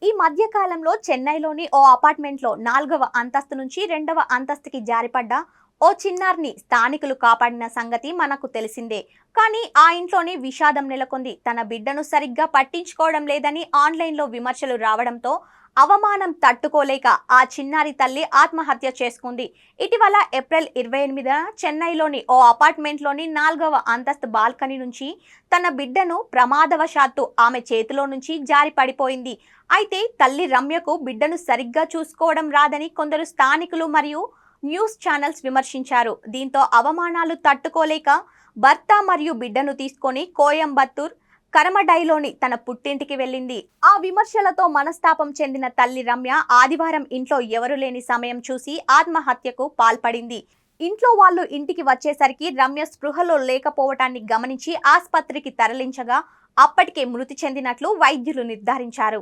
ఈ మధ్య కాలంలో చెన్నైలోని ఓ అపార్ట్మెంట్లో 4వ అంతస్తు నుంచి 2వ అంతస్తుకి జారిపడ్డ ఓ చిన్నారిని స్థానికులు కాపాడిన సంగతి మనకు తెలిసిందే. కానీ ఆ ఇంట్లోనే విషాదం నెలకొంది. తన బిడ్డను సరిగ్గా పట్టించుకోవడం లేదని ఆన్లైన్లో విమర్శలు రావడంతో అవమానం తట్టుకోలేక ఆ చిన్నారి తల్లి ఆత్మహత్య చేసుకుంది. ఇటీవల ఏప్రిల్ 28న చెన్నైలోని ఓ అపార్ట్మెంట్లోని 4వ అంతస్తు బాల్కనీ నుంచి తన బిడ్డను ప్రమాదవశాత్తు ఆమె చేతిలో నుంచి జారి పడిపోయింది. అయితే తల్లి రమ్యకు బిడ్డను సరిగ్గా చూసుకోవడం రాదని కొందరు స్థానికులు మరియు న్యూస్ ఛానల్స్ విమర్శించారు. దీంతో అవమానాలు తట్టుకోలేక భర్త మరియు బిడ్డను తీసుకొని కోయంబత్తూర్ కరమడైలోని తన పుట్టింటికి వెళ్ళింది. ఆ విమర్శలతో మనస్తాపం చెందిన తల్లి రమ్య ఆదివారం ఇంట్లో ఎవరు లేని సమయం చూసి ఆత్మహత్యకు పాల్పడింది. ఇంట్లో వాళ్ళు ఇంటికి వచ్చేసరికి రమ్య స్పృహలో లేకపోవటాన్ని గమనించి ఆస్పత్రికి తరలించగా అప్పటికే మృతి చెందినట్లు వైద్యులు నిర్ధారించారు.